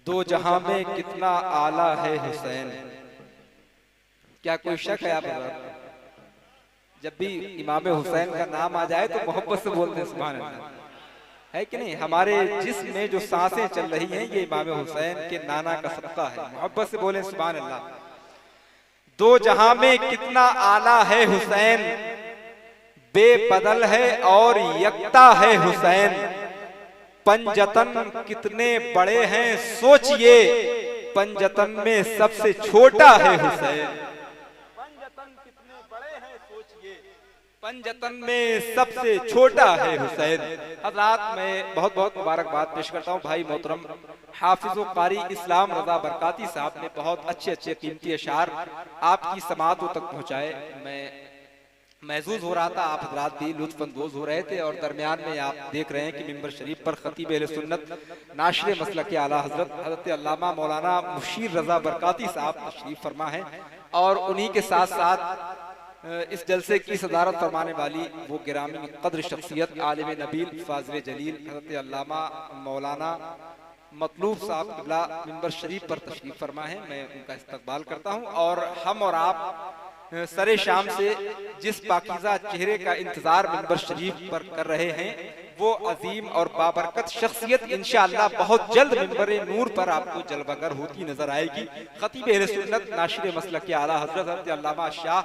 दो जहां में कितना आला है हुसैन। क्या कोई शक है आप जब भी इमाम हुसैन का नाम आ जाए तो मोहब्बत से बोलते हैं सुभान अल्लाह, है कि नहीं। हमारे जिस्म में जो सांसें चल रही हैं ये इमाम हुसैन के नाना का सदका है। मोहब्बत से बोले सुभान अल्लाह। दो जहां में कितना आला है हुसैन, बेबदल है और यकता है हुसैन। पंजतन कितने बड़े हैं सोचिए, पंजतन में सबसे छोटा है हुसैन। पंजतन कितने बड़े हैं सोचिए, पंजतन में सबसे छोटा है हुसैन। हज़रात मैं बहुत बहुत मुबारकबाद पेश करता हूँ भाई मोहतरम हाफिज़ कारी इस्लाम रज़ा बरकाती साहब ने बहुत अच्छे अच्छे कीमती अशार आपकी समातों तक पहुँचाए। मैं महसूस हो रहा था आप हजरात भी लुत्फ़अंदोज़ हो रहे थे और दरमियान में आप देख रहे हैं कि मिंबर शरीफ पर खतीब अहले सुन्नत नाशिर मसलक आला हजरत अल्लामा मौलाना मुशीर रज़ा बरकाती साहब तशरीफ फरमा है और उन्हीं के साथ साथ इस जलसे की सदारत फरमाने वाली वो गिरामी कद्र शख्सियत आलिम नबील फाज़िल जलील हजरत अल्लामा मौलाना मतलूब साहब क़िबला मिंबर शरीफ पर तशरीफ फरमा है। मैं उनका इस्तकबाल करता हूँ और हम और आप सरे शाम से जिस पाकीज़ा चेहरे का इंतजार मिंबर शरीफ पर कर रहे हैं वो अजीम और बाबरकत शख्सियत इंशाअल्लाह बहुत जल्द मिंबर नूर पर आपको जलवागर होती नजर आएगी। खतीब अहले सुन्नत नाशिर मसलक आला हजरत अल्लामा शाह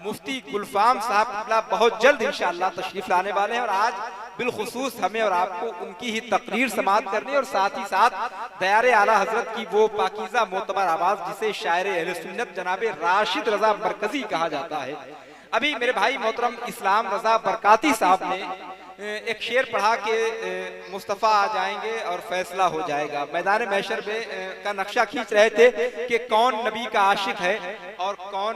मुफ्ती गुलफाम साहब बहुत जल्द इंशाअल्लाह तशरीफ लाने वाले हैं और आज बिलखुसूस हमें और आपको उनकी ही तकरीर समाअत करनी और साथ ही साथ दयारे आला हजरत की वो पाकीज़ा मोतबर आवाज जिसे शायर अहले सुन्नत जनाबे राशिद रजा मरकजी कहा जाता है। अभी मेरे भाई मोहतरम इस्लाम रजा बरकाती साहब ने एक शेर पढ़ा के मुस्तफ़ा आ जाएंगे और फैसला हो जाएगा। मैदान महशर में का नक्शा खींच रहे थे कि कौन नबी का आशिक है और कौन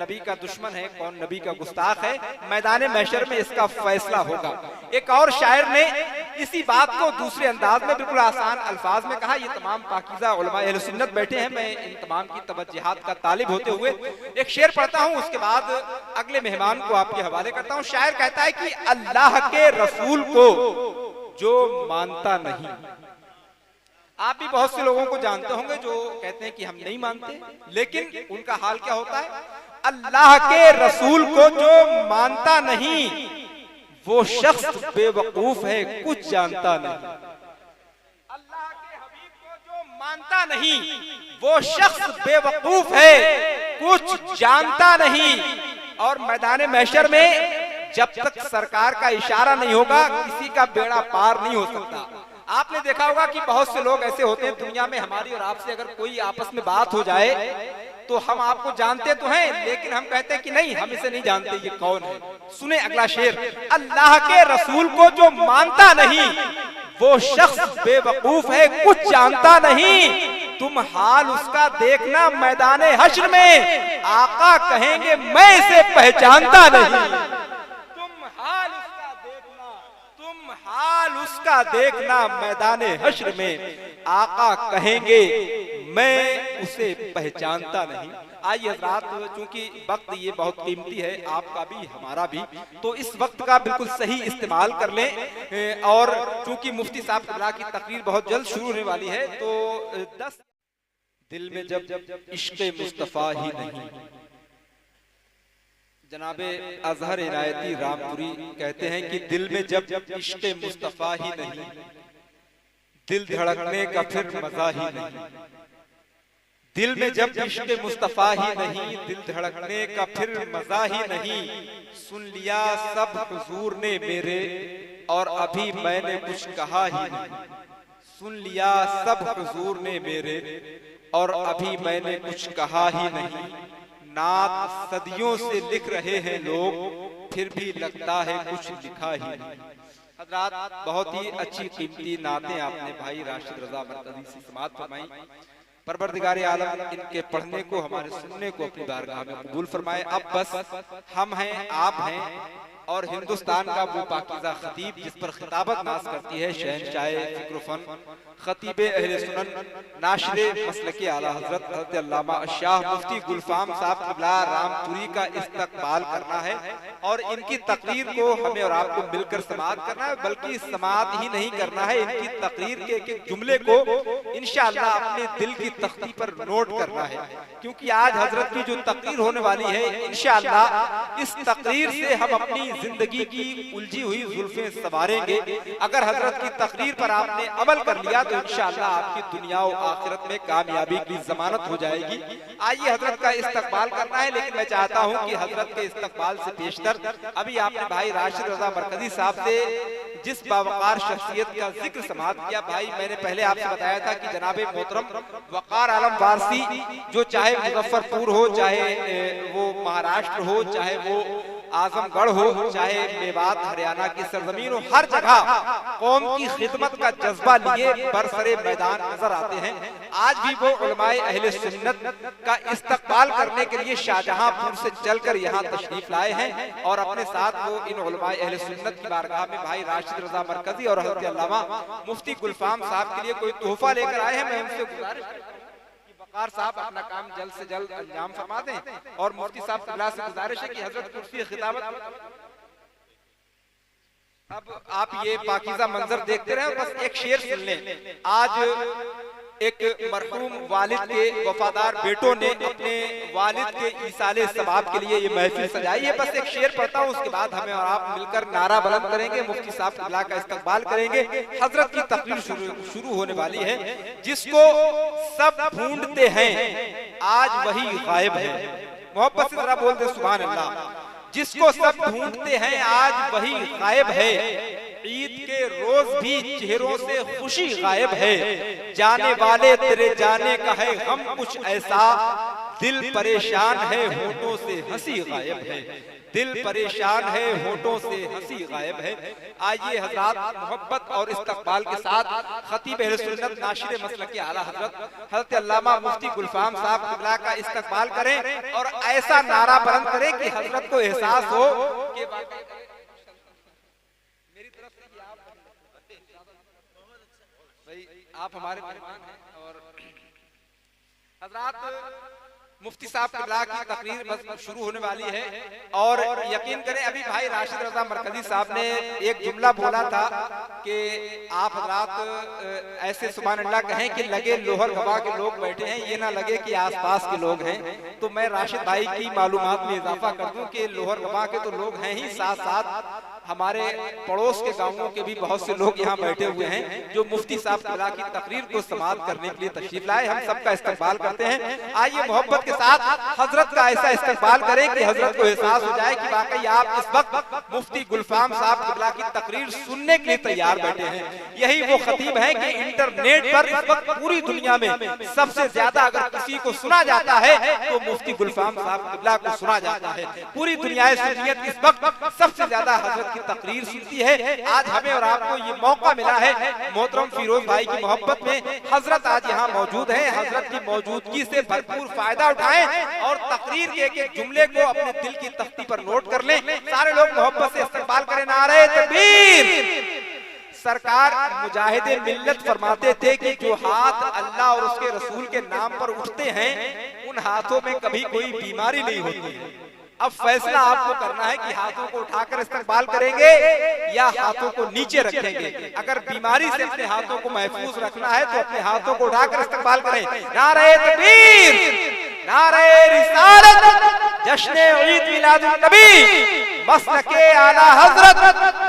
नबी का दुश्मन है, कौन नबी का गुस्ताख है। मैदान महशर में इसका फैसला होगा। एक और शायर ने इसी बात को दूसरे अंदाज में बिल्कुल आसान अल्फाज में कहा। ये तमाम पाकीज़ा उलमा अहले सुन्नत बैठे हैं, मैं इन तमाम की तवज्जुहात का तालिब होते हुए एक शेर पढ़ता हूँ, उसके बाद अगले मेहमान को आपके हवाले करता हूँ। शायर कहता है कि अल्लाह के रसूल को जो मानता नहीं। आप भी बहुत से लोगों को जानते होंगे जो कहते हैं कि हम नहीं मानते, लेकिन उनका हाल क्या होता है। अल्लाह के रसूल को जो मानता नहीं वो शख्स बेवकूफ है, कुछ जानता नहीं। अल्लाह के हबीब को जो मानता नहीं वो शख्स बेवकूफ है, कुछ जानता नहीं। और मैदान महशर में जब तक सरकार का इशारा नहीं होगा किसी का बेड़ा पार नहीं हो सकता। आपने देखा होगा कि बहुत से लोग ऐसे होते हैं दुनिया में, हमारी और आपसे अगर कोई आपस में बात हो जाए तो हम आपको जानते तो हैं लेकिन हम कहते हैं कि नहीं हम इसे नहीं जानते, ये कौन है। सुने अगला शेर, अल्लाह के रसूल को जो मानता नहीं वो शख्स बेवकूफ है, कुछ जानता नहीं। तुम हाल उसका देखना मैदाने हश्र में, आका कहेंगे मैं इसे पहचानता नहीं। हाल उसका देखना मैदाने हश्र में, आका कहेंगे मैं उसे पहचानता नहीं। आइए हज़रात, चूंकि वक्त ये बहुत कीमती है, आपका भी हमारा भी, तो इस वक्त का बिल्कुल सही इस्तेमाल कर लें। और चूंकि मुफ्ती साहब क़िबला की तकरीर बहुत जल्द शुरू होने वाली है तो 10 दिल में जब इश्क़े मुस्तफ़ा ही नहीं। जनाबे अजहर इनायती रामपुरी कहते हैं कि दिल में जब इश्क़े मुस्तफ़ा ही नहीं, दिल धड़कने का फिर मजा ही नहीं। दिल में जब इश्क़े मुस्तफ़ा ही नहीं, दिल धड़कने का फिर मजा ही नहीं। सुन लिया सब हुजूर ने मेरे और अभी मैंने कुछ कहा ही नहीं। सुन लिया सब हुजूर ने मेरे और अभी मैंने कुछ कहा ही नहीं। नात सदियों से लिख रहे हैं लोग, फिर भी लगता है कुछ लिखा ही नहीं। हज़रात, बहुत ही अच्छी कीमती नातें आपने भाई राशिद रजा मरकजी से समाअत फरमाई। परवरदिगार आलम इनके पढ़ने को, हमारे सुनने को अपनी बारगाह में कबूल फरमाए। अब बस हम हैं, आप हैं, और हिंदुस्तान का वो पाकीज़ा खतीब जिस पर खिताबत नाज करती है शहंशाह ज़िक्र फ़न खतीब अहले सुनन नाशिरे मसलके आला हज़रत हज़रत अल्लामा शाह मुफ्ती गुलफाम साहब क़िबला रामपुरी का इस्तक़बाल करना है और इनकी तकरीर को हमें और आपको मिलकर समाअत करना है, बल्कि समाअत ही नहीं करना है, इनकी तकरीर के एक जुमले को इंशाअल्लाह अपने दिल की तख्ती पर नोट करना है, क्योंकि आज हजरत की जो तकरीर होने वाली है इंशाअल्लाह इस तकरीर से हम अपनी जिंदगी की उलझी हुई जुल्फें संवारेंगे। अगर हजरत की तकरीर पर आपने अमल कर लिया तो इंशाअल्लाह आपकी दुनिया और आखिरत में कामयाबी की जमानत हो जाएगी। आइए हजरत का इस्तकबाल करना है, लेकिन मैं चाहता हूं कि हजरत के इस्तकबाल से पेशतर अभी आपने भाई राशिद रजा मरकजी साहब से जिस बावकार शख्सियत का जिक्र समाअत किया, भाई मैंने पहले आपसे बताया था कि जनाबे मोहतरम वकार आलम वारसी जो चाहे मुजफ्फरपुर हो, चाहे वो महाराष्ट्र हो, चाहे वो आजमगढ़ हो, चाहे मेवात हरियाणा की सरजमीन हो, हर जगह कौम की खिदमत का जज्बा लिए बरसरे मैदान नजर आते हैं। आज भी वो उलमाए अहले सुन्नत का इस्तकबाल करने के लिए शाहजहांपुर से चलकर यहाँ तशरीफ लाए हैं और अपने साथ वो इन उलमाए अहले सुन्नत की बारगाह में भाई राशिद रजा मरकजी और हज़रत अल्लामा मुफ्ती गुलफाम साहब के लिए कोई तोहफा लेकर आए हैं। मैं उनसे गुजारिश वकार साहब अपना काम जल्द से जल्द अंजाम फरमा दें और मुफ्ती साहब क़िबला से गुजारिश है कि हजरत कुर्सी खिताबत। अब आप ये पाकीज़ा मंजर देखते रहे, बस एक शेर सुन लें। आज एक मरहूम वालिद के वफादार बेटों ने अपने वालिद के ईसाले सवाब के लिए ये महफिल सजाई है। बस एक शेर पढ़ता हूँ, उसके बाद हमें और आप मिलकर नारा बुलंद करेंगे, मुफ्ती साहब क़िबला का इस्तकबाल करेंगे। हजरत की तकरीर शुरू होने वाली है। जिसको सब ढूंढते हैं आज वही गायब है। मोहब्बत से जरा बोल दे सुभान अल्लाह। जिसको सब ढूंढते हैं आज वही गायब है। ईद के रोज भी चेहरों से खुशी गायब है। जाने वाले तेरे जाने का है गम कुछ ऐसा, दिल परेशान है होठों से हंसी गायब है। दिल परेशान है होठों से हंसी गायब है। आइए हजरात मोहब्बत और इस्तकबाल के साथ खतीब अहले सुन्नत नाशिर मसलके आला हजरत अल्लामा मुफ्ती गुलफाम साहब क़िबला का इस्तकबाल करें और ऐसा नारा बुलंद करें कि हजरत को एहसास हो कि मेरी तरफ से आप हमारे मेहमान हैं। और हजरात मुफ्ती साहब क़िबला की तकरीर बस शुरू होने वाली है और यकीन करें अभी भाई राशिद रजा मरकजी साहब ने एक जुमला बोला था कि आप हजरात ऐसे सुभान अल्लाह कहें कि लगे लोहर गवा के लोग बैठे हैं, ये ना लगे कि आसपास के लोग हैं। तो मैं राशिद भाई की मालूमात में इजाफा कर दूं कि लोहर गवा के तो लोग हैं ही, साथ साथ हमारे पड़ोस के गांवों के भी बहुत से लोग यहाँ बैठे हुए हैं जो मुफ्ती साहब क़िबला की तकरीर को समाअत करने के लिए तशरीफ लाए। हम सबका इस्तकबाल करते हैं। आइए मोहब्बत के साथ हजरत का ऐसा इस्तकबाल करें कि हजरत को एहसास हो जाए कि वाकई आप इस वक्त मुफ्ती गुलफाम साहब क़िबला की तकरीर सुनने के लिए तैयार बैठे हैं। यही वो खतीब है कि इंटरनेट पर इस वक्त पूरी दुनिया में सबसे ज्यादा अगर किसी को सुना जाता है तो मुफ्ती गुलफाम साहब क़िबला को सुना जाता है। पूरी दुनिया सुन्नियत इस वक्त सबसे ज्यादा हजरत तकरीर सुनती है। आज हमें और आपको ये मौका मिला है मोहतरम फिरोज भाई की मोहब्बत में हजरत आज यहाँ मौजूद है। हजरत की मौजूदगी से भरपूर फायदा उठाएं और तकरीर के एक जुमले को अपने दिल की तख्ती पर नोट कर लें। सारे लोग मोहब्बत से इस्तकबाल करें। नारे तकबीर। सरकार मुजाहिदे मिल्लत फरमाते थे कि जो हाथ अल्लाह और उसके रसूल के नाम पर उठते हैं उन हाथों में कभी कोई बीमारी नहीं होती है। अब फैसला आपको करना है कि हाथों को उठाकर इस्तकबाल करेंगे या हाथों को नीचे रखेंगे। अगर बीमारी से अपने हाथों को महफूज रखना है तो अपने हाथों को उठाकर इस्तकबाल करें। नारे तकबीर, नारे रिसालत, जश्न ईद मिलादुन नबी, मसलके आला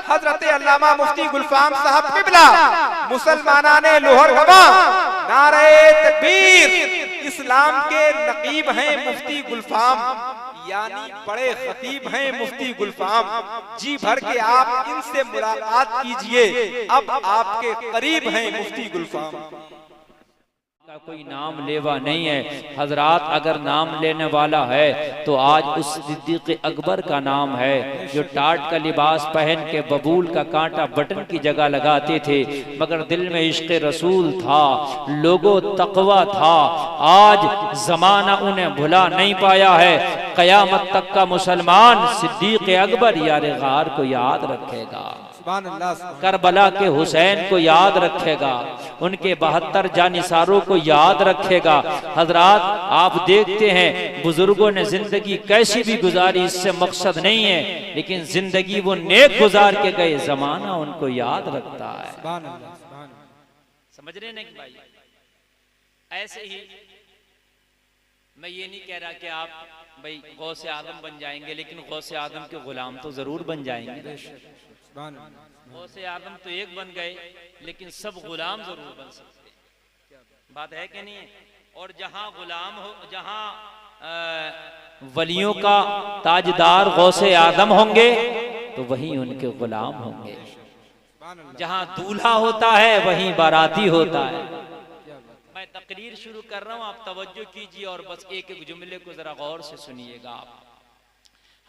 हजरत अल्लामा मुफ्ती गुलफाम साहब क़िबला, मुसलमानाने लोहर गवा। नारे तकबीर। इस्लाम के नकीब हैं मुफ्ती गुलफाम, यानी बड़े खतीब हैं मुफ्ती गुलफाम। जी भर के आप इनसे मुलाकात कीजिए, अब आपके करीब हैं मुफ्ती गुलफाम। का कोई नाम लेवा नहीं है हजरात। अगर नाम लेने वाला है तो आज उस सिद्दीक़ अकबर का नाम है जो टाट का लिबास पहन के बबूल का कांटा बटन की जगह लगाते थे, मगर दिल में इश्क़ रसूल था, लोगों तक़वा था। आज जमाना उन्हें भुला नहीं पाया है। क़यामत तक का मुसलमान सिद्दीक़ अकबर यार गार को याद रखेगा, करबला के हुसैन को याद रखेगा, उनके 72 जानिसारों को याद रखेगा। हजरात आप देखते हैं बुजुर्गों ने जिंदगी कैसी भी गुजारी, इससे मकसद नहीं है, लेकिन जिंदगी वो नेक गुजार के गए, जमाना उनको याद रखता है। समझ रहे हैं भाई? ऐसे ही मैं ये नहीं कह रहा कि आप भाई गौसे आदम बन जाएंगे, लेकिन गौसे आदम के गुलाम तो जरूर बन जाएंगे। गौसे आदम तो एक बन गए, लेकिन सब गुलाम जरूर बन सकते। बात है कि नहीं है? और जहां गुलाम हो, जहां वलियों का ताजदार गौसे आदम होंगे तो वहीं उनके गुलाम होंगे। जहां दूल्हा होता है वहीं बाराती होता है। मैं तकरीर शुरू कर रहा हूं, आप तवज्जो कीजिए और बस एक एक जुमले को जरा गौर से सुनिएगा। आप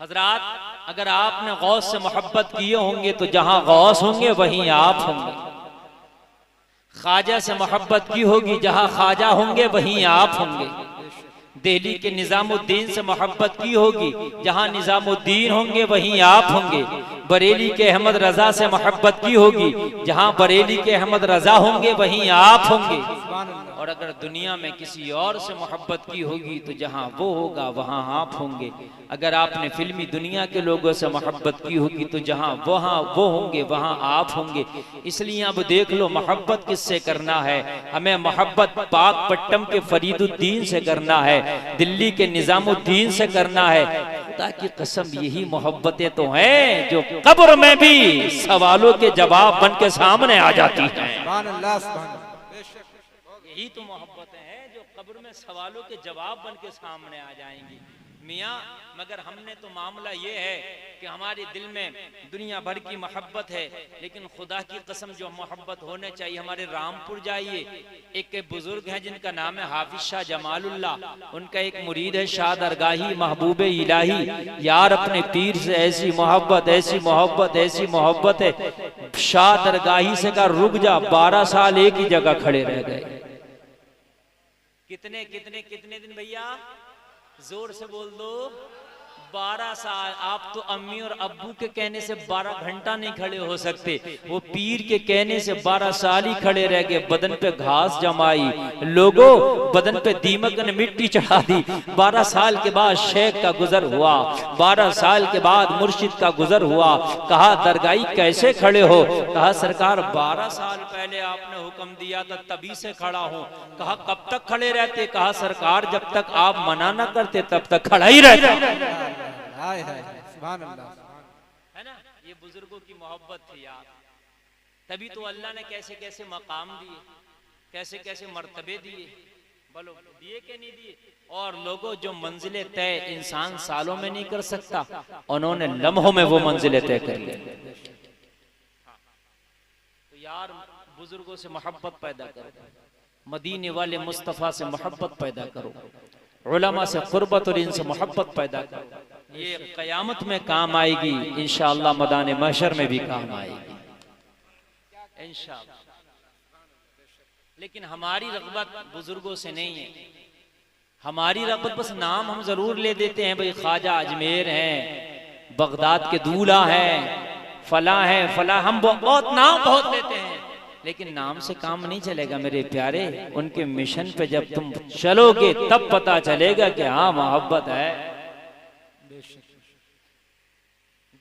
हजरात, अगर आपने गौस से मोहब्बत किए होंगे तो जहां गौस होंगे वहीं आप होंगे। ख्वाजा से मोहब्बत की होगी, जहां ख्वाजा होंगे वहीं आप होंगे। दिल्ली के निजामुद्दीन से मोहब्बत की होगी, जहां निजामुद्दीन होंगे वहीं आप होंगे। बरेली के अहमद रजा से मोहब्बत की होगी, जहां बरेली के अहमद रजा होंगे वहीं आप होंगे। और अगर दुनिया में किसी और से मोहब्बत की होगी तो जहां वो होगा वहां आप होंगे। अगर आपने फिल्मी दुनिया के लोगों से मोहब्बत की होगी तो जहां वहां वो होंगे वहां आप होंगे। इसलिए अब देख लो मोहब्बत किससे करना है, हमें मोहब्बत पाक पट्टम के फरीदुद्दीन से करना है, दिल्ली के निजामुद्दीन से करना है। खुदा की कसम यही मोहब्बतें तो हैं जो कब्र में भी सवालों के जवाब बन के सामने आ जाती हैं। यही तो मोहब्बतें हैं जो कब्र में सवालों के जवाब बन के सामने आ जाएंगी। मियाँ, मगर हमने तो मामला ये है कि हमारे दिल में दुनिया भर की मोहब्बत है, लेकिन खुदा की कसम जो मोहब्बत होने चाहिए। हमारे रामपुर जाइए, एक बुजुर्ग हैं जिनका नाम है हाफिज शाह जमालुल्लाह, उनका एक मुरीद है शाह दरगाही महबूबे इलाही। यार अपने पीर से ऐसी मोहब्बत, ऐसी मोहब्बत, ऐसी मोहब्बत है, शाह दरगाही से कहा रुक जा, 12 साल एक ही जगह खड़े रह गए। कितने कितने कितने दिन भैया, जोर से बोल दो। 12 साल। आप तो अम्मी और अब्बू के कहने से 12 घंटा नहीं खड़े हो सकते, वो पीर के कहने से 12 साल ही खड़े रह गए। बदन पे घास जमाई, लोगों बदन पे दीमक ने मिट्टी चढ़ा दी। 12 साल के बाद शेख का गुजर हुआ, 12 साल के बाद मुर्शिद का गुजर हुआ। कहा दरगाही कैसे खड़े हो? कहा सरकार 12 साल पहले आपने हुक्म दिया था तभी से खड़ा हूँ। कहा कब तक खड़े रहते? कहा सरकार जब तक आप मना न करते तब तक खड़ा ही रहता। है ना, ये बुजुर्गों की मोहब्बत थी यार। तभी तो अल्लाह ने कैसे कैसे मकाम दिए, कैसे कैसे मर्तबे दिए, बोलो दिए के नहीं दिए। और लोगों जो मंजिलें तय इंसान सालों में नहीं कर सकता, उन्होंने लम्हों में वो मंजिलें तय कर ली। तो यार बुजुर्गों से मोहब्बत पैदा करो, मदीने वाले मुस्तफ़ा से मोहब्बत पैदा करो, उलमा से कुर्बत और इनसे मोहब्बत पैदा करो। ये क़यामत में काम आएगी, इंशाअल्लाह मैदान महशर में भी काम आएगी इंशाअल्लाह। लेकिन हमारी रग़बत बुजुर्गों से नहीं है, हमारी रग़बत बस नाम हम जरूर ले देते हैं, भाई ख्वाजा अजमेर हैं, बगदाद के दूल्हा हैं, फला है फला, हम बहुत नाम बहुत लेते हैं, लेकिन नाम से काम नहीं चलेगा मेरे प्यारे। उनके मिशन पे जब तुम चलोगे तब पता चलेगा कि हाँ मोहब्बत है।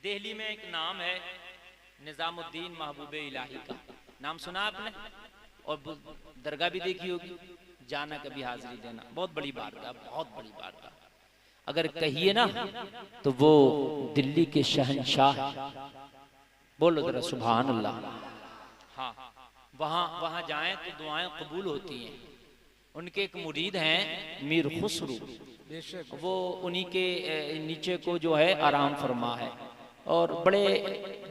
दिल्ली में एक नाम है निजामुद्दीन महबूबे इलाही का, नाम सुना आपने? और दरगाह भी देखी होगी, जाना कभी हाजिरी देना, बहुत बड़ी बारगाह, बहुत बड़ी बारगाह। अगर कहिए ना तो वो दिल्ली के शहंशाह, बोलो जरा सुभान अल्लाह। हाँ, वहां जाएं तो दुआएं कबूल होती हैं। उनके एक मुरीद हैं मीर खुसरू, वो उन्हीं के नीचे को जो है आराम फरमा है, और बड़े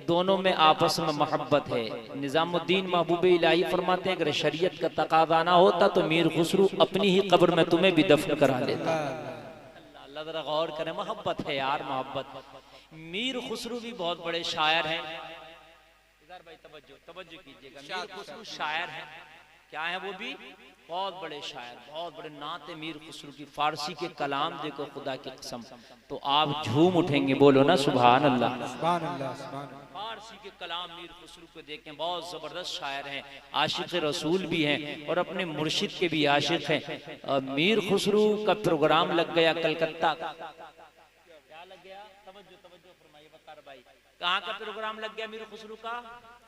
दोनों में आपस में मोहब्बत है। निजामुद्दीन महबूबे इलाही फरमाते हैं अगर शरीयत का तकाज़ा ना होता तो मीर खुसरू अपनी ही कब्र में तुम्हें भी दफन करा लेता। अल्लाह जरा गौर करें, मोहब्बत है यार, मोहब्बत। मीर खुसरू भी बहुत बड़े शायर हैं, भाई तवज्जो कीजिएगा। मीर खुसरू शायर हैं, क्या है वो भी? बहुत बड़े शायर, बहुत बड़े नाते मीर खुसरो की। फारसी के कलाम देखो खुदा की कसम, तो आप झूम उठेंगे, बोलो ना सुभान अल्लाह। सुभान अल्लाह, सुभान अल्लाह। फारसी के कलाम मीर खुसरो को देखें, बहुत जबरदस्त शायर हैं, आशिक रसूल भी हैं और अपने मुर्शिद के भी आशिक हैं। मीर खुसरो का प्रोग्राम लग गया कलकत्ता, क्या लग गया? तवज्जो फरमाइए वकार भाई, कहाँ का प्रोग्राम लग गया मीर खुसरो का?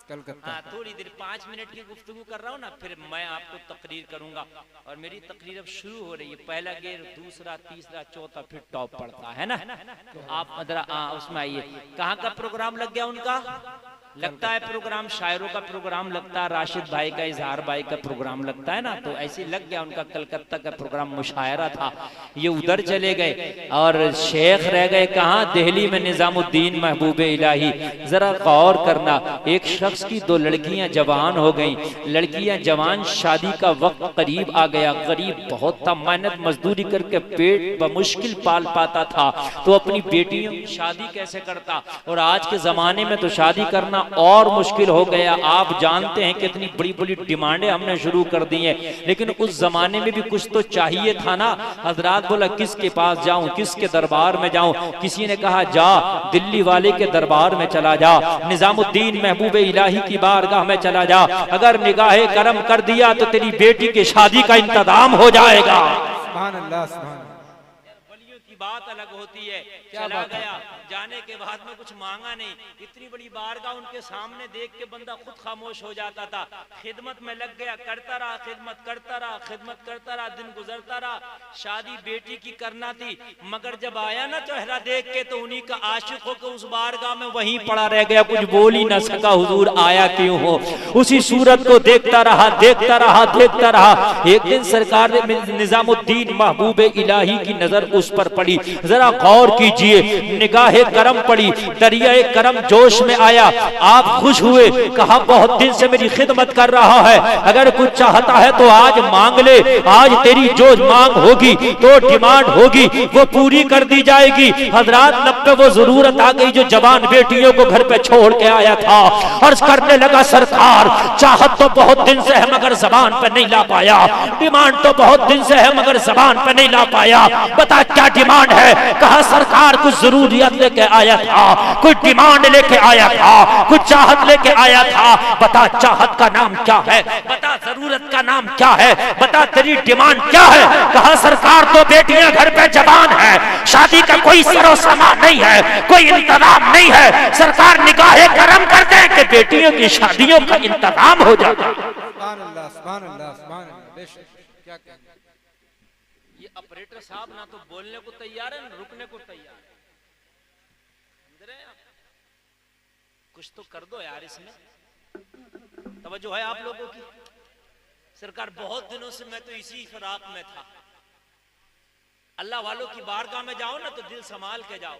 कलकत्ता। हाँ, थोड़ी देर 5 मिनट की गुफ्तगू कर रहा हूँ ना, फिर मैं आपको तकरीर करूंगा। और मेरी तकरीर अब शुरू हो रही है, पहला गेर, दूसरा, तीसरा, चौथा, फिर टॉप पड़ता है ना। तो आप उसमें आइए। कहाँ का प्रोग्राम लग गया उनका? लगता है प्रोग्राम शायरों का प्रोग्राम लगता है, राशिद भाई का, इजहार भाई का प्रोग्राम लगता है ना, तो ऐसे लग गया उनका कलकत्ता का प्रोग्राम, मुशायरा था। ये उधर चले गए और शेख रह गए कहाँ? दिल्ली में निजामुद्दीन महबूब इलाही। जरा गौर करना, एक शख्स की 2 लड़कियां जवान हो गई, लड़कियां जवान, शादी का वक्त करीब आ गया, गरीब बहुत था, मेहनत मजदूरी करके पेट बमुश्किल पाल पाता था, तो अपनी बेटियों की शादी कैसे करता? और आज के जमाने में तो शादी करना और मुश्किल हो गया। आप जानते हैं कितनी बड़ी बड़ी डिमांडें हमने शुरू कर दी हैं, लेकिन उस जमाने में भी कुछ तो चाहिए था ना। हजरात बोला किसके पास जाऊं, किसके दरबार में जाऊं? किसी ने कहा जा दिल्ली वाले के दरबार में चला जा, निजामुद्दीन महबूब इलाही की बारगाह में चला जा, अगर निगाहे करम कर दिया तो तेरी बेटी की शादी का इंतजाम हो जाएगा। सुभान अल्लाह, सुभान अल्लाह। वलियों की बात अलग होती है। क्या चला बात गया, जाने के बाद में कुछ मांगा नहीं, इतनी बड़ी बारगाह उनके सामने देख के बंदा खुद खामोश हो जाता था। खिदमत में लग गया, करता रहा, खिदमत करता रहा, खिदमत करता रहा, दिन गुजरता रहा। शादी बेटी की करना थी, मगर जब आया ना चेहरा देख के, तो उन्हीं का आशिक होकर उस बारगाह में वहीं पड़ा रह गया, कुछ बोल ही न सका, हुजूर आया क्यों हो? उसी सूरत को देखता रहा, देखता रहा, देखता रहा। एक दिन सरकार ने निजामुद्दीन महबूब इलाही की नजर उस पर पड़ी। जरा गौर कीजिए, निगाहे करम पड़ी, दरियाए करम जोश में आया। आप खुश हुए, कहा बहुत दिन से मेरी खिदमत कर रहा है, अगर कुछ चाहता है तो आज मांग ले, आज तेरी जो मांग होगी, तो डिमांड होगी, वो पूरी कर दी जाएगी। हजरात, 90 वो जरूरत आ गई जो जवान बेटियों को घर पे छोड़ के आया था। अर्ज करने लगा सरकार, चाहत तो बहुत दिन से है मगर जबान पे नहीं ला पाया, डिमांड तो बहुत दिन से है मगर जबान पे नहीं ला पाया, बता क्या डिमांड है? कहा सरकार कुछ जरूरियत लेके आया था, कुछ डिमांड लेके आया था, कुछ चाहत लेके आया था, बता चाहत का नाम क्या है, बता जरूरत का नाम क्या है, बता तेरी डिमांड क्या है? कहा सरकार तो बेटियां घर पे जवान है, शादी का कोई सरो सामान नहीं है, कोई इंतजाम नहीं है, सरकार निगाहे करम कर दे कि बेटियों की शादियों का इंतजाम हो जाए। सुभान अल्लाह, सुभान अल्लाह, सुभान अल्लाह। बेशक, क्या कहना। ये ऑपरेटर साहब ना तो बोलने को तैयार है, ना रुकने को तैयार है। समझ रहे हैं आप? कुछ तो कर दो यार, इसमें तवज्जो है आप लोगों की? सरकार बहुत दिनों से मैं तो इसी फिराक में था। अल्लाह वालों की बारगाह में जाओ ना तो दिल संभाल के जाओ।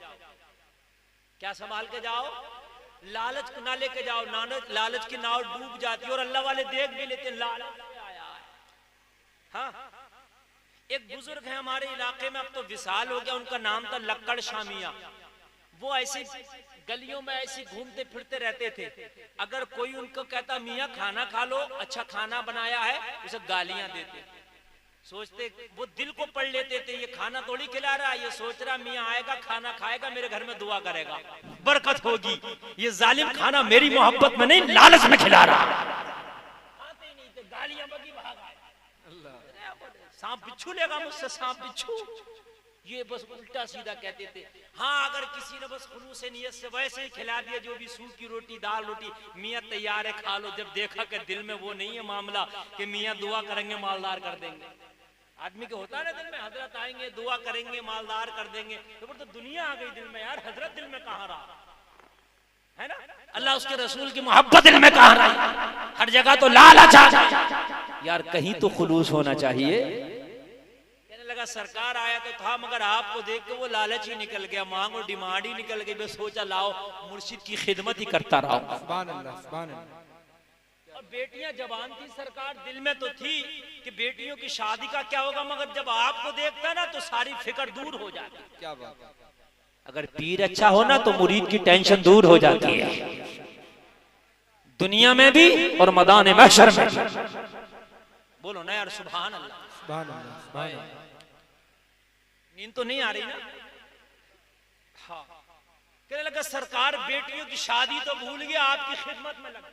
क्या संभाल के जाओ? लालच ना लेके जाओ, लालच की नाव डूब जाती है और अल्लाह वाले देख भी लेते हैं लालच आया है। हाँ, एक बुजुर्ग है हमारे इलाके में, अब तो विशाल हो गया, उनका नाम था लक्कड़ शामिया। वो ऐसी गलियों में ऐसी घूमते फिरते रहते थे। अगर कोई उनको कहता मियाँ खाना खा लो, अच्छा खाना बनाया है, उसे गालियां देते। सोचते, वो दिल को पढ़ लेते थे, ये खाना थोड़ी खिला रहा है, ये सोच रहा मियाँ आएगा खाना खाएगा मेरे घर में दुआ करेगा, बरकत होगी। ये जालिम खाना मेरी मोहब्बत में नहीं लालच में खिला रहा। आते ही नहीं थे, गालियां बगी भाग आए। सांप बिच्छू लेगा मुझसे, सांप बिच्छू, ये बस उल्टा सीधा कहते थे। हाँ, अगर किसी ने बस खुलूस नियत से वैसे ही खिला दिया, जो भी सूखी रोटी दाल रोटी, मियाँ तैयार है खा लो, जब देखा कि दिल में वो नहीं है मामला कि मियाँ दुआ करेंगे मालदार कर देंगे। आदमी के होता है ना दिल में, हजरत आएंगे दुआ करेंगे मालदार कर देंगे, तो दुनिया आ गई दिल में यार, हजरत दिल में कहाँ रहा है ना? अल्लाह उसके रसूल की मोहब्बत दिल में कहाँ रही? हर जगह तो लालच आ जाए यार, कहीं तो खुलूस होना चाहिए। कहने लगा सरकार आया तो था, मगर आपको देख के वो लालच ही निकल गया, मांग और डिमांड ही निकल गई। मैं सोचा लाओ मुर्शिद की खिदमत ही करता रहा। सुभान अल्लाह, सुभान अल्लाह। और बेटियां जवान थी, सरकार दिल में तो थी कि बेटियों की शादी का क्या होगा, मगर जब आपको देखता ना तो सारी फिक्र दूर हो जाती। क्या बात। अगर पीर अच्छा हो ना तो मुरीद की टेंशन दूर हो जाती है, दुनिया में भी और मैदान महशर में। बोलो ना यार, सुभान अल्लाह। सुभान अल्लाह, सुभान अल्लाह। नींद तो नहीं आ रही ना? हाँ, कहने लगा सरकार बेटियों की शादी तो भूल गया, आपकी खिदमत में लगा,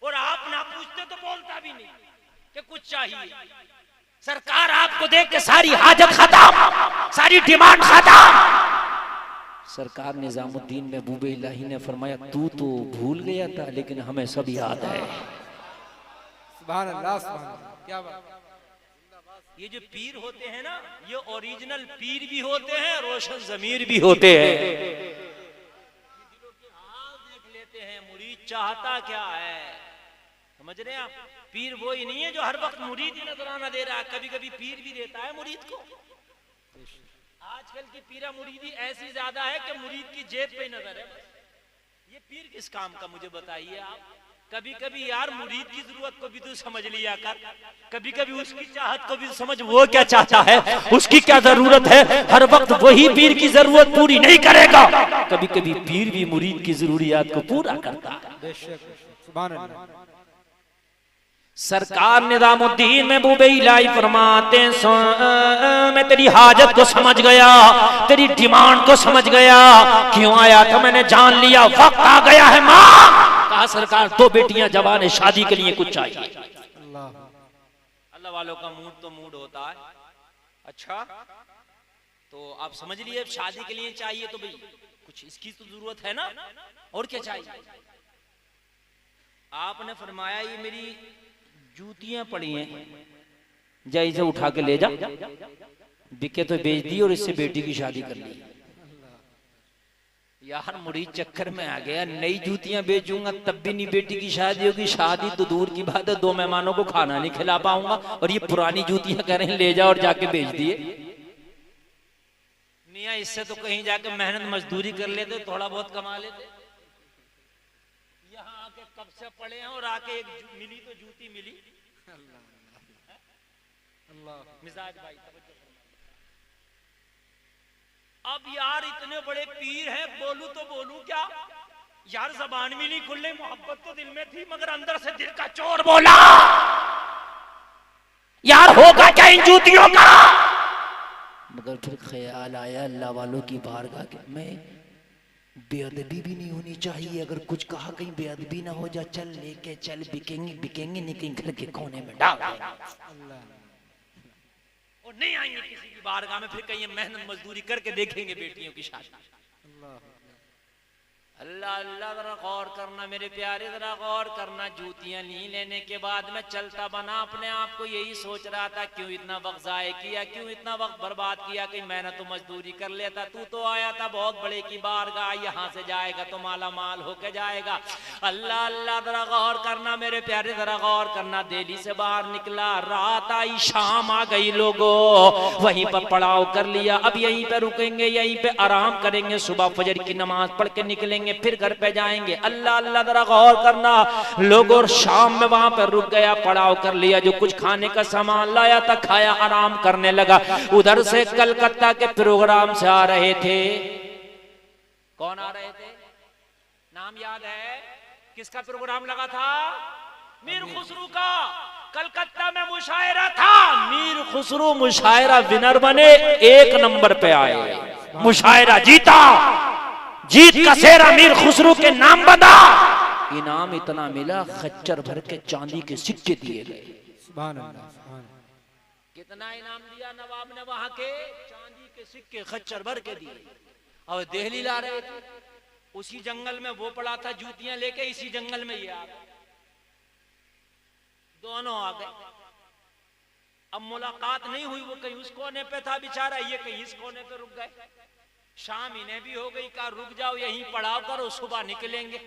और आप ना पूछते तो बोलता भी नहीं कि कुछ चाहिए। सरकार आपको देख के सारी हाजत खत्म, सारी डिमांड खत्म। सरकार निजामुद्दीन महबूब इलाही ने फरमाया तू तो भूल गया था लेकिन हमें सब याद है। सुभान अल्लाह, सुभान अल्लाह, क्या बात। ये जो पीर होते हैं ना, ये ओरिजिनल पीर भी होते हैं, रोशन जमीर भी होते हैं। दिलों के हाल देख लेते हैं, मुरीद चाहता क्या है, समझ रहे हैं आप? पीर वो ही नहीं है जो हर वक्त मुरीद ही नजराना दे रहा है, कभी कभी पीर भी देता है मुरीद को। आजकल की पीरा मुरीदी ऐसी ज्यादा है कि मुरीद की जेब पे नजर है। ये पीर किस काम का, मुझे बताइए आप। कभी कभी यार मुरीद की जरूरत को भी तू समझ लिया कर, कभी कभी उसकी चाहत को भी समझ, वो क्या चाहता है, उसकी क्या जरूरत है। हर वक्त वही पीर की जरूरत पूरी नहीं करेगा, कभी कभी पीर भी मुरीद की जरूरियात को पूरा करता है। बेशक, सुभान अल्लाह। सरकार निजामुद्दीन महबूब इलाही फरमाते मैं तेरी हाजत को समझ गया, तेरी डिमांड को समझ गया, क्यों आया था मैंने जान लिया, वक्त आ गया है मां। कहा सरकार दो बेटियां जवान है, शादी के लिए कुछ चाहिए। अल्लाह वालों का मूड तो मूड होता है। अच्छा तो आप समझ लिए शादी के लिए चाहिए तो भाई कुछ इसकी तो जरूरत है ना, और क्या चाहिए। आपने फरमाया ये मेरी जूतियां पड़ी हैं, जा इसे उठा के ले जा, बिके तो बेच दी और इससे बेटी की शादी कर ली। यार मुरीद चक्कर में आ गया, नई जूतियां बेचूंगा तब भी नहीं बेटी की शादी होगी, शादी तो दूर की बात है, दो मेहमानों को खाना नहीं खिला पाऊंगा, और ये पुरानी जूतियां कह रहे हैं ले जा और जाके बेच दिए। मियां इससे तो कहीं जाके मेहनत मजदूरी कर लेते, थोड़ा बहुत कमा लेते। यहाँ आके कब से पड़े हैं और आके एक मिली तो जूती मिली। मिजाज भाई अब यार इतने बड़े पीर हैं, बोलूं तो बोलूं क्या यार, जबान भी नहीं खुलने, मोहब्बत तो दिल में थी मगर अंदर से दिल का चोर बोला यार होगा क्या इन जूतियों का। मगर फिर ख्याल आया अल्लाह वालों की बारगाह के में बेअदबी भी नहीं होनी चाहिए, अगर कुछ कहा कहीं बेअदबी ना हो जा, चल लेके चल, बिकेंगे बिकेंगे नहीं कहीं घर के कोने में डाल और नहीं आएंगे किसी की बारगाह में, फिर कहीं मेहनत मजदूरी करके देखेंगे बेटियों की शादी। अल्लाह अल्लाह जरा गौर करना मेरे प्यारे, जरा गौर करना। जूतियां ली लेने के बाद मैं चलता बना अपने आप को यही सोच रहा था क्यों इतना वक्त जाए किया, क्यों इतना वक्त बर्बाद किया, कहीं मेहनत तो मजदूरी कर लेता। तू तो आया था बहुत बड़े की बारगाह, यहाँ से जाएगा तो माला माल होके जाएगा। अल्लाह अल्लाह जरा गौर करना मेरे प्यारे, जरा गौर करना। दिल्ली से बाहर निकला, रात आई, शाम आ गई, लोगों वहीं पर पड़ाव कर लिया, अब यहीं पे रुकेंगे, यहीं पे आराम करेंगे, सुबह फजर की नमाज पढ़ के निकलेंगे, फिर घर पे जाएंगे। अल्लाह अल्लाह जरा गौर करना लोगों, और शाम में वहां पर रुक गया, पड़ाव कर लिया, जो कुछ खाने का सामान लाया था खाया, आराम करने लगा। उधर से कलकत्ता के प्रोग्राम से आ रहे थे, कौन आ रहे थे, नाम याद है किसका प्रोग्राम लगा था? मीर खुसरू का। कलकत्ता में मुशायरा था, मीर खुसरू मुशायरा विनर बने, 1 नंबर पे आए, मुशायरा जीता, जीत का सेहरा मीर खुसरू के नाम बना। इनाम इतना मिला, खच्चर भर के चांदी के सिक्के दिए गए। सुभान अल्लाह, सुभान अल्लाह। कितना इनाम दिया नवाब ने? वहां के चांदी के सिक्के खच्चर भर के दिए। और दिल्ली ला रहे थे, उसी जंगल में वो पड़ा था जूतियां लेके, इसी जंगल में ये आ गए, दोनों आ गए। अब मुलाकात नहीं हुई, वो कहीं उस कोने पे था बेचारा, ये कहीं इस कोने पे रुक गए। शाम इन्हें भी हो गई, कहा रुक जाओ यहीं पड़ाव करो, सुबह निकलेंगे।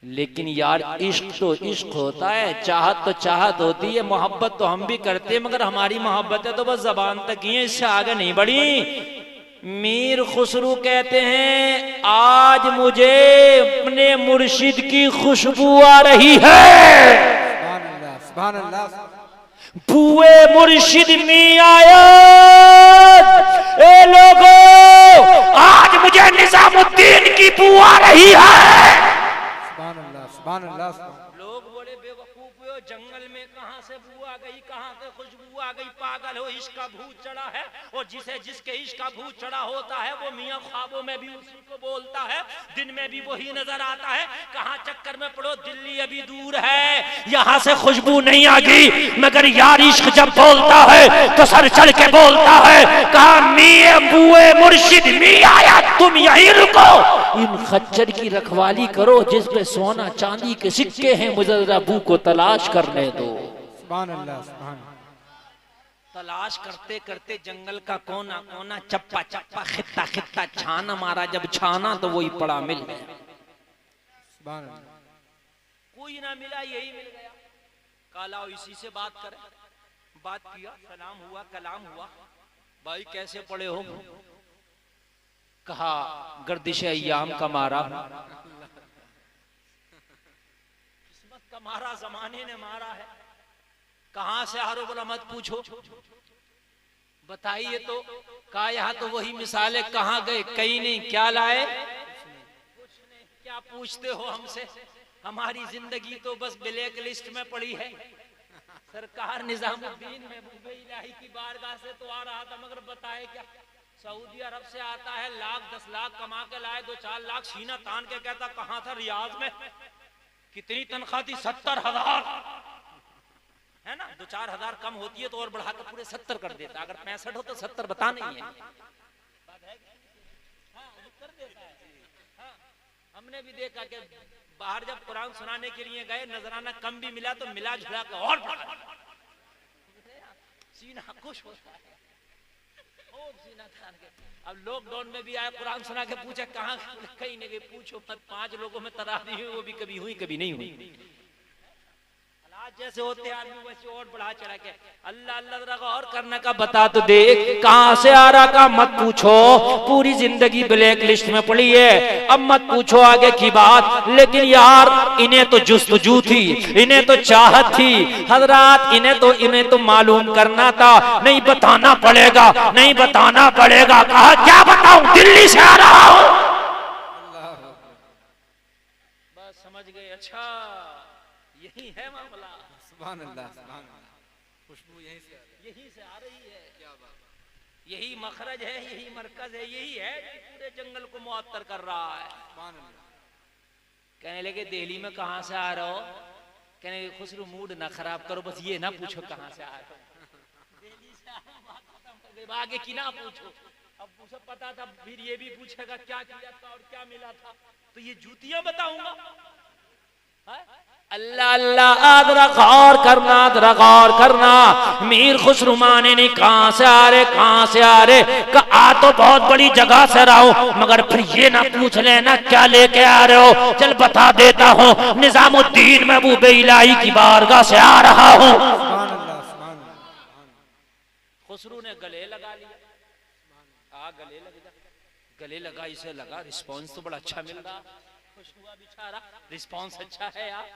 लेकिन यार इश्क तो इश्क होता है, चाहत तो चाहत होती है, मोहब्बत तो हम भी करते हैं, मगर हमारी मोहब्बत है तो बस जबान तक ही है, इससे आगे नहीं बढ़ी। मीर खुसरू कहते हैं आज मुझे अपने मुर्शिद की खुशबू आ रही है। सुभान अल्लाह, सुभान अल्लाह। बुए मुर्शिद में आया, ए लोगों आज मुझे निजामुद्दीन की बू आ रही है। सुभान अल्लाह, सुभान अल्लाह। लोग बड़े बेवकूफ हुए पड़ो जंगल में कहां से बू आ गई, कहां से खुशबू आ गई, पागल हो इश्क का भूत चढ़ा है। और जिसके इश्क का भूत चढ़ा होता है वो मियां ख्वाबों में भी उसी को बोलता है, दिन में भी वही नजर आता है। कहां चक्कर में पड़ो दिल्ली अभी दूर है, यहां से खुशबू नहीं आ गई, मगर यार इश्क जब बोलता है तो सर चढ़ के बोलता है। कहा मियां बुए मुर्शिद मियां आया तुम यहीं रुको, इन खच्चर की रखवाली करो जिसपे सोना चांदी के सिक्के हैं, मुझे जरा बू को तलाश करने दो। सुभान अल्लाह, सुभान। तलाश करते करते जंगल का कोना कोना, चप्पा चप्पा, खित्ता खित्ता छाना मारा, जब छाना तो वही पड़ा मिल गया। सुभान अल्लाह। कोई ना मिला, यही मिल गया। काला इसी से बात करे, बात किया, सलाम हुआ, कलाम हुआ। भाई कैसे पड़े हो? कहा गर्दिश अय्याम का मारा, किस्मत का मारा, जमाने ने मारा है। कहां से हारो बोला मत पूछो, बताइए तो। कहा यहाँ तो वही मिसाल है, कहाँ गए? कहीं नहीं। क्या लाए? कुछ नहीं। क्या पूछते हो हमसे? हमारी जिंदगी तो बस ब्लैक लिस्ट में पड़ी है। सरकार निजामुद्दीन महबूब इलाही की बारगाह से तो आ रहा था, मगर बताए क्या? सऊदी अरब से आता है, 10 लाख कमा के लाए, 2-4 लाख सीना तान के कहता कहां था? रियाज में। कितनी तनख्वाह थी? 70,000 है ना। 2-4 हजार कम होती है तो और बढ़ाकर पूरे 70 कर देता, अगर 65 हो तो 70 बता नहीं है। कर देता है। हमने भी देखा कि बाहर जब कुरान सुनाने के लिए गए, नजराना कम भी मिला तो मिला जुला कर और सीना खुश होता है। सीना तान के। अब लॉकडाउन में भी आया, कुरान सुना के पूछा कहाँ? कहीं नहीं गए। पूछो मत, 5 लोगों में तरावी हुई, वो भी कभी हुई कभी नहीं हुई। जैसे होते आदमी वैसे और बढ़ा चढ़ा के अल्लाह अल्लाह और करने का बता तो दे। कहां से आ रहा का मत पूछो, पूरी जिंदगी ब्लैक लिस्ट में पड़ी है। अब मत पूछो आगे की बात। लेकिन यार इन्हें तो जुस्तजू थी, इन्हें तो चाहत थी हजरात, इन्हें तो मालूम करना था। नहीं बताना पड़ेगा, नहीं बताना पड़ेगा। कहा क्या बताऊं, दिल्ली से आ रहा हूं। बस समझ गए, अच्छा यही है मामला। सुभान अल्लाह, सुभान अल्लाह। खुशबू यहीं से आ रही है। क्या बात, यही मखरज है, यही मरकज है, यही है पूरे जंगल को मुअत्तर कर रहा है। सुभान अल्लाह। कहने लगे दिल्ली में कहां से आ रहे हो? कहने लगे खुसरू मूड ना खराब करो, बस ये ना पूछो कहां से आ रहे हो। दिल्ली से आगे की ना पूछो। अब मुझे पता था, फिर ये भी पूछेगा क्या किया था और क्या मिला था, तो ये जूतियां बताऊंगा। अल्लाह अल्लाह, आदरा गौर करना, आदरा गौर करना। मीर खुसरू माने नहीं कहां से आ रहे, कहां से आ रहे। आ तो बहुत बड़ी जगह से रहा हूं, मगर फिर ये ना पूछ लेना क्या लेके आ रहे हो। चल बता देता हूं, निजामुद्दीन महबूब इलाही की बारगाह से आ रहा हूं। खुसरू ने गले लगा लिया। गले लगा, इसे लगा रिस्पॉन्स तो बड़ा अच्छा मिल रहा, खुश हुआ बेचारा, रिस्पॉन्स अच्छा है यार।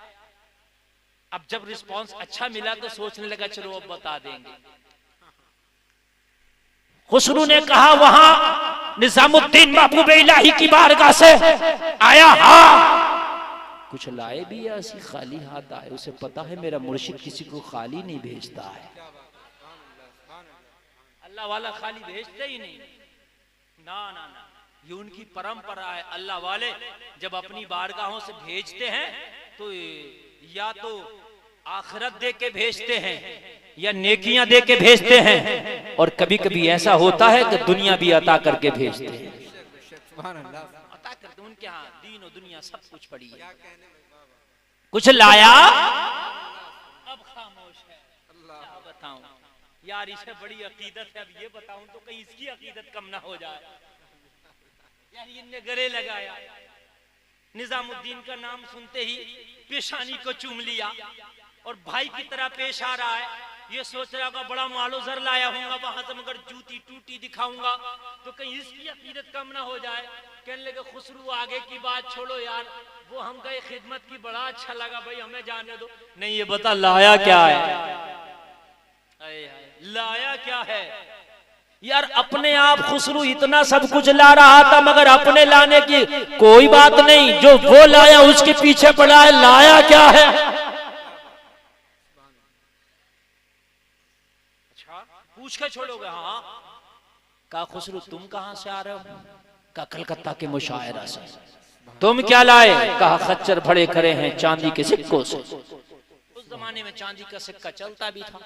अब जब रिस्पॉन्स अच्छा मिला तो सोचने लगा चलो अब बता देंगे। खुसरू ने कहा वहां निजामुद्दीन महबूब इलाही की बारगाह से आया। हाँ कुछ लाए भी या ऐसी खाली हाथ आए? उसे पता है मेरा मुर्शिद किसी को खाली नहीं भेजता है। अल्लाह वाला खाली भेजते ही नहीं, ना ना ना, ये उनकी परंपरा है। अल्लाह वाले जब अपनी बारगाहों से भेजते हैं तो या तो आखिरत दे के भेजते हैं या नेकियां दे के भेजते हैं, और कभी कभी ऐसा होता है कि दुनिया भी अता करके भेजते हैं। अता करते उनके यहाँ दीन और दुनिया सब कुछ पड़ी है। कुछ लाया अब खामोश है। क्या बताऊं यार, इसे बड़ी अकीदत है। अब ये बताऊं तो कहीं इसकी अकीदत कम ना हो जाए। यार इनने गले लगाया, निजामुद्दीन का नाम सुनते ही पेशानी को चूम लिया और भाई की तरह पेश आ रहा है। ये सोच रहा होगा बड़ा मालो जर लाया हूंगा वहां से, मगर जूती टूटी दिखाऊंगा तो कहीं इसकी अकीदत कम ना हो जाए। कहने लगे खुसरू आगे की बात छोड़ो यार, वो हम गए खिदमत की, बड़ा अच्छा लगा भाई, हमें जाने दो। नहीं ये बता लाया क्या है? लाया क्या है यार? अपने आप खुसरू इतना सब कुछ ला रहा था, मगर अपने लाने की कोई बात नहीं। जो वो लाया उसके पीछे पड़ा है, लाया क्या है? अच्छा पूछ के छोड़ोगे? हाँ। कहा खुसरू तुम कहां से आ रहे हो? कहा कलकत्ता के मुशायरा से। तुम क्या लाए? कहा खच्चर भरे करे हैं चांदी के सिक्कों से। उस जमाने में चांदी का सिक्का चलता भी था।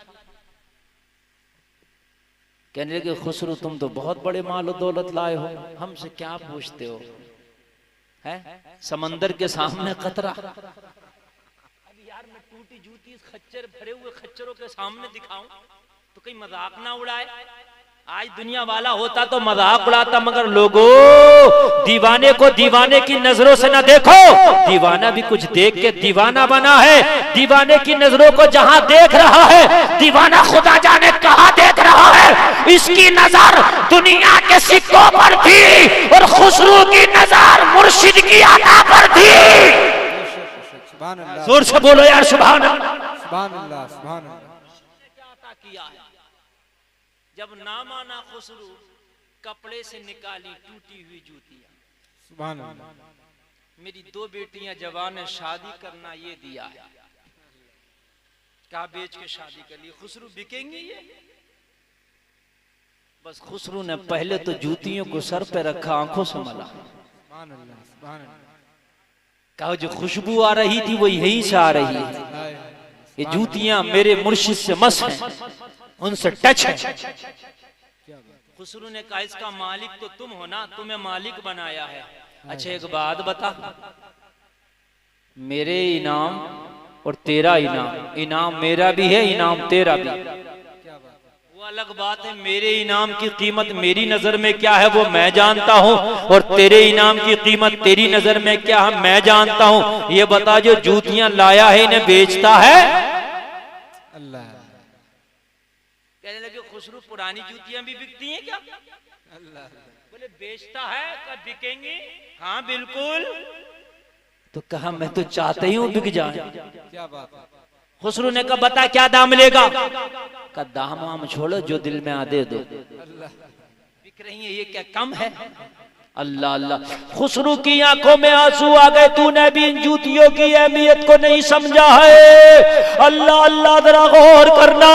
कहने लगे खुसरू तुम तो बहुत बड़े माल और दौलत लाए हो, हमसे क्या पूछते हो? है समंदर के सामने खतरा। अब यार मैं टूटी जूती खच्चर भरे हुए खच्चरों के सामने दिखाऊं तो कहीं मजाक ना उड़ाए। आज दुनिया वाला होता तो मजाक उड़ाता, मगर लोगों दीवाने को दीवाने की नजरों से ना देखो। दीवाना भी कुछ देख के दीवाना बना है। दीवाने की नजरों को जहां देख रहा है, दीवाना खुदा जाने कहां देख रहा है। इसकी नजर दुनिया के सिक्कों पर थी और खुसरू की नजर मुर्शिद की अता पर थी। जोर से बोलो यार सुभान अल्लाह। सुभान अल्लाह, सुभान अल्लाह। क्या अता किया है? जब ना माना खुसरू कपड़े से निकाली टूटी हुई जूतियां। सुभान अल्लाह। मेरी 2 बेटियां जवान है, शादी करना ये दिया है। क्या बेच के शादी कर ली? खुसरू बिकेंगी ये? बस खुसरू ने पहले तो जूतियों को सर पे रखा, आंखों से मला। सुभान अल्लाह, सुभान अल्लाह। कहा जो खुशबू आ रही थी वो यहीं से आ रही है। ये जूतियां मेरे मुर्शिद से मस हैं, उनसे टच है। खुसरू ने कहा इसका मालिक तो तुम हो ना, तुम्हें मालिक बनाया है। अच्छा एक बात बता, मेरे इनाम और तेरा इनाम, इनाम मेरा भी है इनाम तेरा भी, वो अलग बात है। मेरे इनाम की कीमत मेरी नजर में क्या है वो मैं जानता हूँ, और तेरे इनाम की कीमत तेरी नजर में क्या है मैं जानता हूँ। ये बता जो जूतियां लाया है इन्हें बेचता है? अल्लाह। कहने लगे खुसरू पुरानी जूतियां भी बिकती हैं क्या? अल्लाह। बोले बेचता है, कब बिकेंगी? हाँ बिल्कुल। तो कहा मैं तो चाहता ही हूँ बिक जाए। क्या बात है? खुसरू ने कहा बता क्या दाम लेगा? का दाम वाम छोड़ो, जो दिल में आ दे दो। अल्लाह। बिक रही है ये क्या कम है? अल्लाह अल्लाह। खुसरू की आंखों में आंसू आ गए। तूने भी इन जूतियों की अहमियत को नहीं समझा है। अल्लाह अल्लाह जरा गौर करना।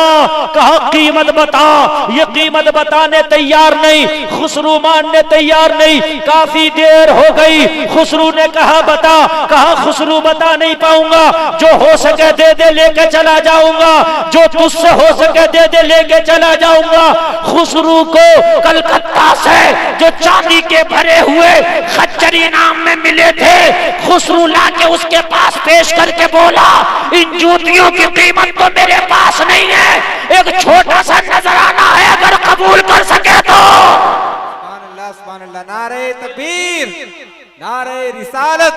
कहा कीमत बता। ये कीमत बताने तैयार नहीं, खुसरू मानने तैयार नहीं। काफी देर हो गई। खुसरू ने कहा बता। कहा खुसरू बता नहीं पाऊंगा, जो हो सके दे दे लेके चला जाऊंगा, जो तुझसे हो सके दे दे लेके चला जाऊंगा। खुसरू को कलकत्ता से जो चांदी के भरे हुए खच्चर इनाम में मिले थे, खुसरू लाके उसके पास पेश करके बोला इन जूतियों की कीमत तो मेरे पास नहीं है, एक छोटा सा नजराना है, अगर कबूल कर सके तो। सुभान अल्लाह, सुभान अल्लाह। नारे तकबीर, नारे रिसालत,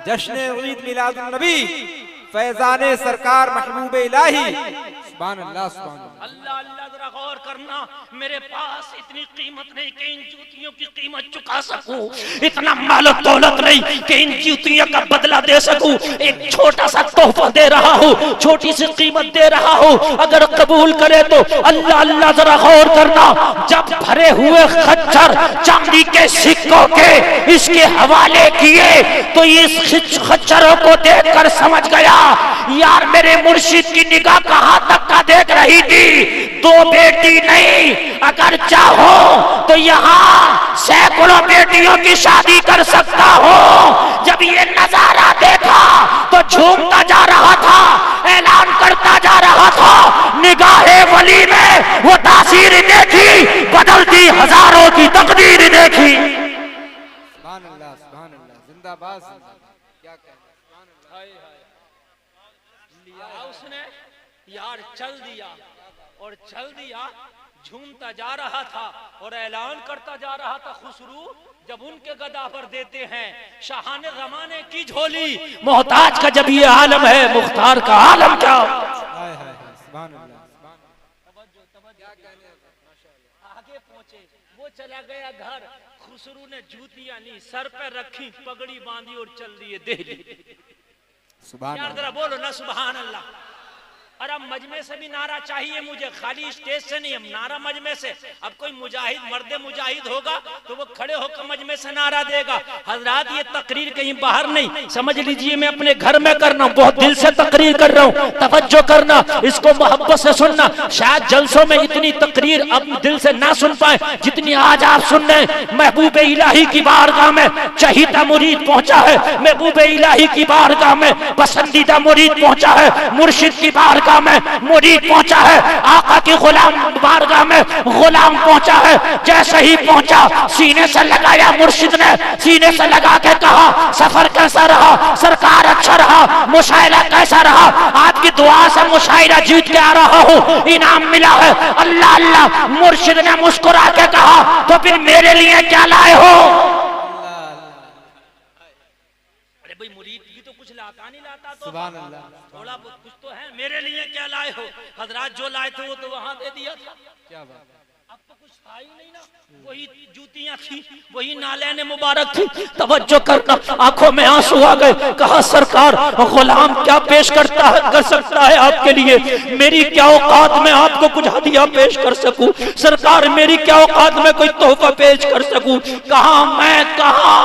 जश्न ईद मिलादुन नबी, फैजाने सरकार महबूब इलाही। सुभान अल्लाह, सुभान अल्लाह। अल्लाह अल्लाह जरा गौर करना। मेरे पास इतनी कीमत नहीं कि इन जूतियों की कीमत चुका सकूं, इतना माल दौलत नहीं कि इन जूतियों का बदला दे सकूं। एक छोटा सा तोहफा दे रहा हूं, छोटी सी कीमत दे रहा हूं, अगर कबूल करे तो। अल्लाह अल्लाह जरा गौर करना। जब भरे हुए खच्चर चांदी के सिक्कों के इसके हवाले किए तो इस खच्चरों को देखकर समझ गया यार मेरे मुर्शिद की निगाह कहां तक का देख रही थी। 2 बेटी नहीं, अगर चाहो तो यहाँ सैकड़ों बेटियों की शादी कर सकता हो। जब ये नजारा देखा तो झूमता जा रहा था, ऐलान करता जा रहा था। निगाहे वली में वो तासीर देखी, बदलती हजारों की तकदीर देखी। सुभान अल्लाह, सुभान अल्लाह। जिंदाबाद, क्या कहना। सुभान अल्लाह। उसने यार चल दिया और चल दिया, झूमता जा रहा था और ऐलान करता जा रहा था। खुसरू जब उनके गदा पर देते हैं शाहाने ज़माने की झोली, मोहताज का जब ये आलम है, मुख्तार का आलम क्या। हाय हाय, सुभान अल्लाह। आगे पहुंचे, वो चला गया घर। खुसरू ने जूतियां ली, सर पे रखी, पगड़ी बांधी और चल दिए दिल्ली। सुभान यार अल्लाह। जरा बोलो ना सुभान अल्लाह। और अब मजमे से भी नारा चाहिए मुझे, खाली स्टेज से नहीं, हम नारा मजमे से। अब कोई मुजाहिद मर्द मुजाहिद होगा तो वो खड़े होकर मजमे से नारा देगा। हजरात ये तकरीर कहीं बाहर नहीं, समझ लीजिए मैं अपने घर में कर रहा हूँ, बहुत दिल से तकरीर कर रहा हूँ, तवज्जो करना, इसको मोहब्बत से सुनना। शायद जलसों में इतनी तकरीर अब दिल से ना सुन पाए जितनी आज आप सुन रहे हैं। महबूब इलाही की बारगाह में चहीता मुरीद पहुंचा है, महबूब इलाही की बारगाह में पसंदीदा मुरीद पहुंचा है, मुर्शिद की बारगाह में मुरीद पहुंचा है, आका की गुलाम बारगाह में गुलाम पहुंचा है। जैसे ही पहुंचा सीने से लगाया मुर्शिद ने, सीने से लगा के कहा सफर कैसा रहा सरकार, अच्छा रहा, मुशायरा कैसा रहा, आपकी दुआ से मुशायरा जीत के आ रहा हूँ, इनाम मिला है। अल्लाह अल्लाह, मुर्शिद ने मुस्कुरा के कहा तो फिर मेरे लिए क्या लाए हो? अरे भाई मुरीद भी तो कुछ लाता नहीं लाता, तो सुभान अल्लाह, थोड़ा बहुत कुछ तो है, मेरे लिए क्या लाए हो? हजरात जो लाए थे वो तो वहां दे दिया था, क्या बात। अब तो कुछ था ही नहीं ना, वही जूतियां थी, वही नालैन मुबारक थी। तवज्जो करना, आंखों में आंसू आ गए। कहा सरकार गुलाम क्या पेश कर सकता है आपके लिए, मेरी क्या औकात में आपको कुछ हदिया पेश कर सकूं, सरकार मेरी क्या औकात में कोई तोहफा पेश कर सकूं। कहा मैं कहा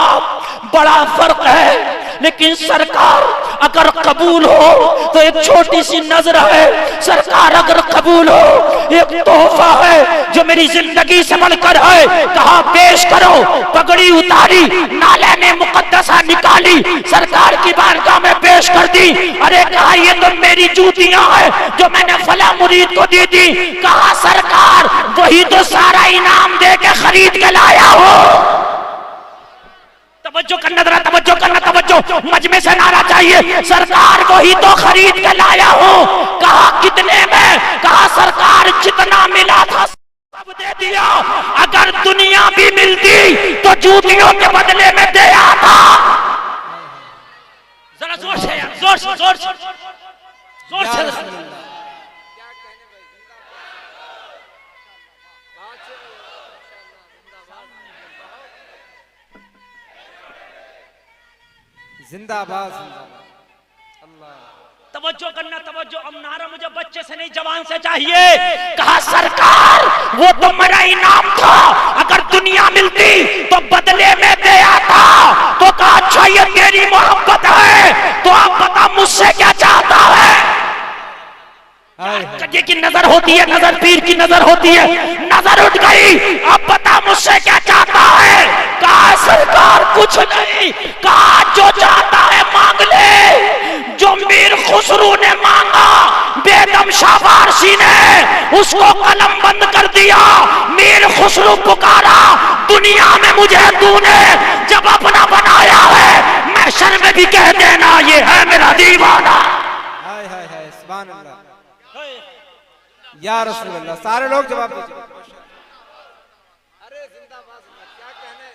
बड़ा फर्क है, लेकिन सरकार अगर कबूल हो तो एक छोटी सी नजर है, सरकार अगर कबूल हो एक तोहफा है जो मेरी जिंदगी से बढ़कर है। कहा पेश करो, पगड़ी उतारी, नाले में मुकद्दसा निकाली, सरकार की बारगाह में पेश कर दी। अरे कहा ये तो मेरी जूतियां हैं जो मैंने फला मुरीद को दी थी। कहा सरकार वही तो सारा इनाम दे के खरीद के लाया हो। तवज्जो करना जरा, तवज्जो करना, तवज्जो, मजमे से नारा चाहिए। सरकार को ही तो खरीद के लाया हूँ। कहा कितने में? कहा सरकार जितना मिला था सब दे दिया, अगर दुनिया भी मिलती तो जूतियों के बदले में दे आता। जरा जोर से यार, जोर से, जोर से, जोर से। जिंदाबाद, अल्लाह। तवज्जो करना, तवज्जो। अब नारा मुझे बच्चे से नहीं जवान से चाहिए। कहा सरकार वो तो मेरा इनाम था, अगर दुनिया मिलती तो बदले में दे आता। तो कहा अच्छा ये तेरी मोहब्बत है तो आप बता मुझसे क्या चाहता है। कजे की नजर होती है, नजर पीर की नजर होती है, नजर उठ गई, अब बता मुझसे क्या चाहता है। कहा सरकार कुछ नहीं, कहा जो चाहता है मांग ले, जो मीर खुसरू ने मांगा बेदम शाह फारसी ने उसको कलम बंद कर दिया। मीर खुसरू पुकारा दुनिया में मुझे तूने जब अपना बनाया है, महशर में भी कह देना ये है मेरा दीवाना। हाय हाय हाय, सुभान अल्लाह, या रसूल अल्लाह। सारे लोग जवाब दीजिए। अरे जिंदाबाद, क्या कहने,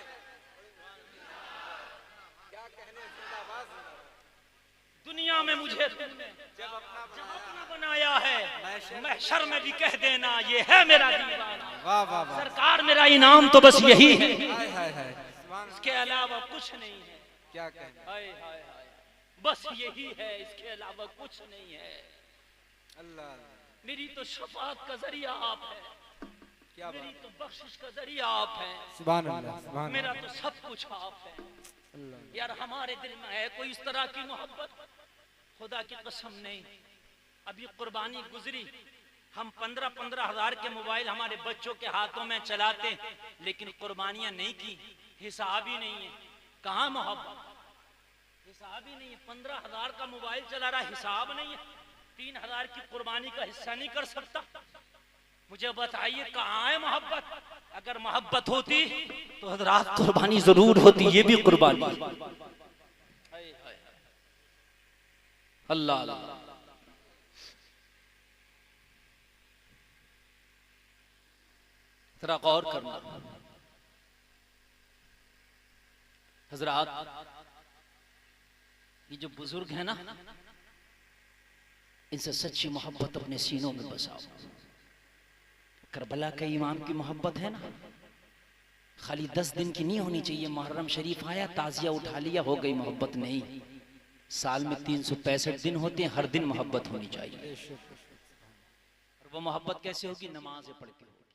क्या कहने, जिंदाबाद। दुनिया में मुझे जब अपना बनाया है, महशर में भी कह देना ये है मेरा दीवाना। वाह वाह वाह, सरकार मेरा इनाम तो बस यही है, हाय हाय हाय, इसके अलावा कुछ नहीं है। क्या कहने, हाय हाय हाय, बस यही है, इसके अलावा कुछ नहीं है। अल्लाह। मेरी तो शफाअत का जरिया आप है, क्या मेरी तो बख्शिश का जरिया आप है, सुभान अल्लाह, सुभान मेरा अल्लाह, तो सब कुछ आप है। अल्लाह। यार हमारे दिल में है कोई इस तरह की मोहब्बत, खुदा की कसम नहीं। अभी कुर्बानी गुजरी, हम 15-15 हजार के मोबाइल हमारे बच्चों के हाथों में चलाते, लेकिन कुर्बानियां नहीं की, हिसाब ही नहीं है। कहाँ मोहब्बत, हिसाब ही नहीं है। 15 हजार का मोबाइल चला रहा, हिसाब नहीं है। 3 हजार की कुर्बानी का हिस्सा नहीं कर सकता। मुझे बताइए कहाँ है मोहब्बत? अगर मोहब्बत होती तो हज़रात कुर्बानी जरूर होती, ये भी कुर्बानी। अल्लाह अल्लाह। जरा गौर करना हज़रात, ये जो बुजुर्ग है ना, इनसे सच्ची मोहब्बत अपने सीनों में बसाओ। करबला के इमाम की मोहब्बत है ना, खाली 10 दिन की नहीं होनी चाहिए। मुहर्रम शरीफ आया, ताजिया उठा लिया, हो गई मोहब्बत नहीं। साल में 365 दिन होते हैं, हर दिन मोहब्बत होनी चाहिए। और वो मोहब्बत कैसे होगी? नमाज़ें पढ़ के होगी।